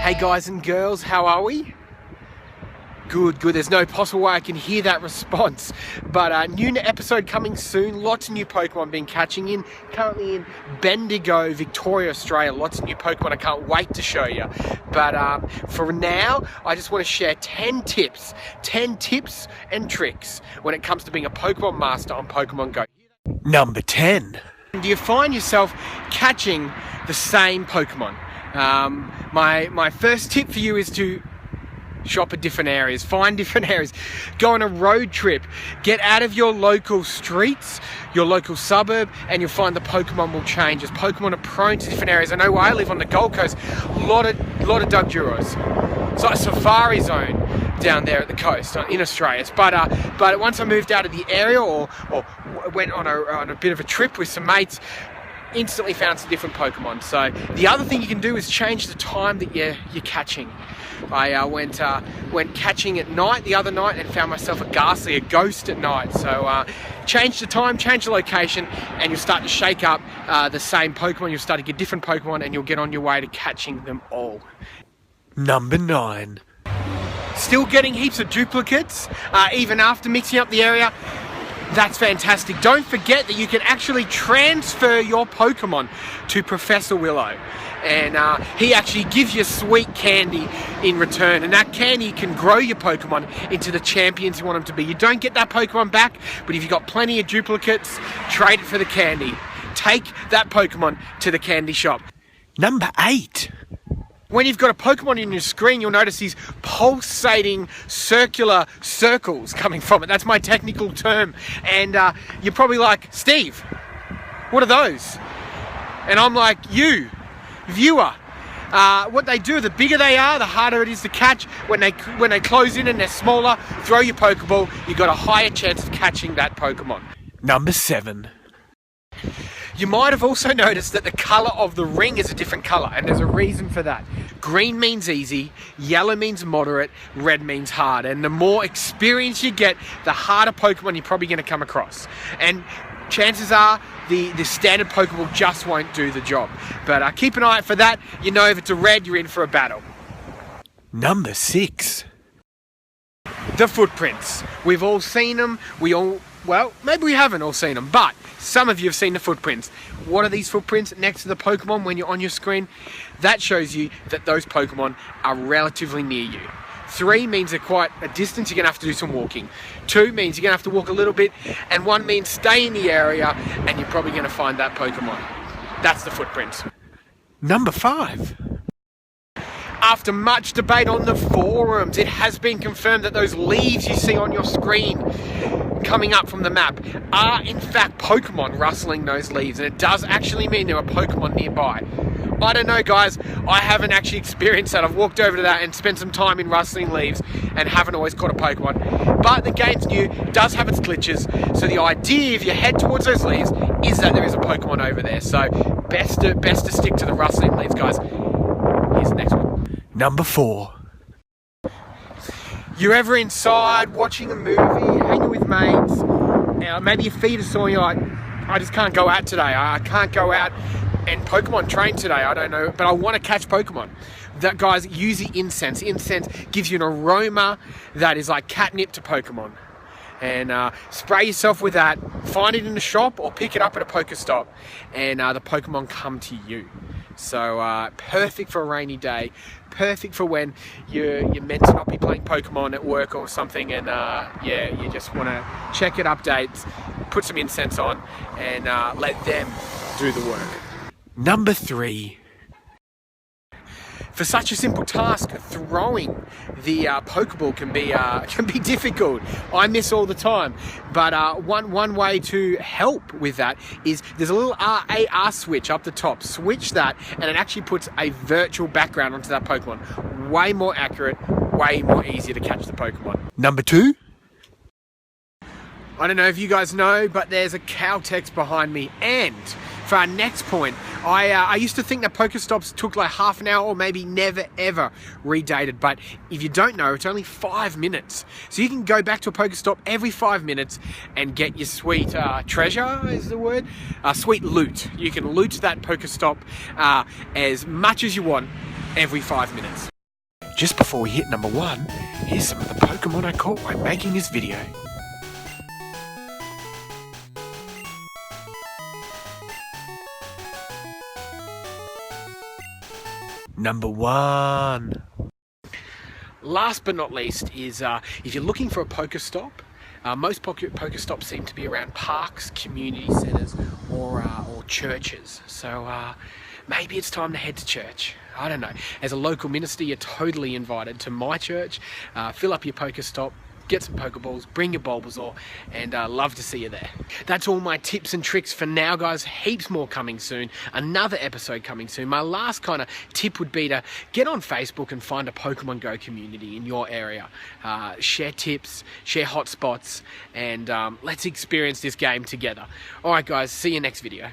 Hey guys and girls, how are we? Good. There's no possible way I can hear that response. But new episode coming soon. Lots of new Pokemon been catching in. Currently in Bendigo, Victoria, Australia. Lots of new Pokemon I can't wait to show you. But for now, I just want to share 10 tips and tricks when it comes to being a Pokemon master on Pokemon Go. Number 10. Do you find yourself catching the same Pokemon? My first tip for you is to shop at different areas, find different areas, go on a road trip, get out of your local streets, your local suburb, and you'll find the Pokemon will change as Pokemon are prone to different areas. I know where I live on the Gold Coast, a lot of Dugduros. It's like a safari zone down there at the coast in Australia. But once I moved out of the area or went on a bit of a trip with some mates, instantly found some different Pokemon. So the other thing you can do is change the time that you're catching. I went catching at night the other night and found myself a Ghastly, a ghost at night. So change the time, change the location, and you'll start to shake up the same Pokemon. You'll start to get different Pokemon and you'll get on your way to catching them all. Number 9. Still getting heaps of duplicates even after mixing up the area. That's fantastic. Don't forget that you can actually transfer your Pokemon to Professor Willow. And he actually gives you sweet candy in return. And that candy can grow your Pokemon into the champions you want them to be. You don't get that Pokemon back, but if you've got plenty of duplicates, trade it for the candy. Take that Pokemon to the candy shop. Number 8. When you've got a Pokemon in your screen, you'll notice these pulsating circular circles coming from it. That's my technical term. And you're probably like, Steve, what are those? And I'm like, you, viewer. What they do, the bigger they are, the harder it is to catch. When they close in and they're smaller, throw your Pokeball, you've got a higher chance of catching that Pokemon. Number 7. You might have also noticed that the colour of the ring is a different colour, and there's a reason for that. Green means easy, yellow means moderate, red means hard. And the more experience you get, the harder Pokemon you're probably going to come across. And chances are the standard Pokeball just won't do the job. But keep an eye out for that. You know if it's a red, you're in for a battle. Number 6. The footprints. We've all seen them. Well, maybe we haven't all seen them, but some of you have seen the footprints. What are these footprints next to the Pokemon when you're on your screen? That shows you that those Pokemon are relatively near you. 3 means they're quite a distance, you're going to have to do some walking. 2 means you're going to have to walk a little bit, and 1 means stay in the area and you're probably going to find that Pokemon. That's the footprints. Number 5. After much debate on the forums, it has been confirmed that those leaves you see on your screen coming up from the map are in fact Pokemon rustling those leaves, and it does actually mean there are Pokemon nearby. I don't know guys, I haven't actually experienced that. I've walked over to that and spent some time in rustling leaves and haven't always caught a Pokemon. But the game's new, does have its glitches, so the idea if you head towards those leaves is that there is a Pokemon over there. So best to stick to the rustling leaves guys. Here's the next one. Number 4. You're ever inside watching a movie, hanging with mates, maybe your feet are sore, you're like, I just can't go out today. I can't go out and Pokemon train today. I don't know, but I want to catch Pokemon. That guys, use the incense. Incense gives you an aroma that is like catnip to Pokemon. And spray yourself with that. Find it in the shop or pick it up at a Pokestop, and the Pokemon come to you. So perfect for a rainy day. Perfect for when you're meant to not be playing Pokemon at work or something, and yeah, you just want to check it, updates, put some incense on, and let them do the work. Number 3. For such a simple task, throwing the Pokeball can be difficult. I miss all the time. But one way to help with that is there's a little AR switch up the top. Switch that, and it actually puts a virtual background onto that Pokemon. Way more accurate, way more easier to catch the Pokemon. Number 2. I don't know if you guys know, but there's a Caltex behind me, and for our next point, I used to think that Pokestops took like half an hour or maybe never ever redated, but if you don't know, it's only 5 minutes. So you can go back to a Pokestop every 5 minutes and get your sweet treasure, is the word? Sweet loot. You can loot that Pokestop as much as you want every 5 minutes. just before we hit number 1, here's some of the Pokemon I caught while making this video. Number 1. Last but not least is if you're looking for a Pokestop, most Pokestops seem to be around parks, community centres, or churches. So maybe it's time to head to church. I don't know. As a local minister, you're totally invited to my church. Fill up your Pokestop, get some Pokeballs, bring your Bulbasaur, and love to see you there. That's all my tips and tricks for now, guys. Heaps more coming soon. Another episode coming soon. My last kind of tip would be to get on Facebook and find a Pokemon Go community in your area. Share tips, share hotspots, and let's experience this game together. All right, guys, see you next video.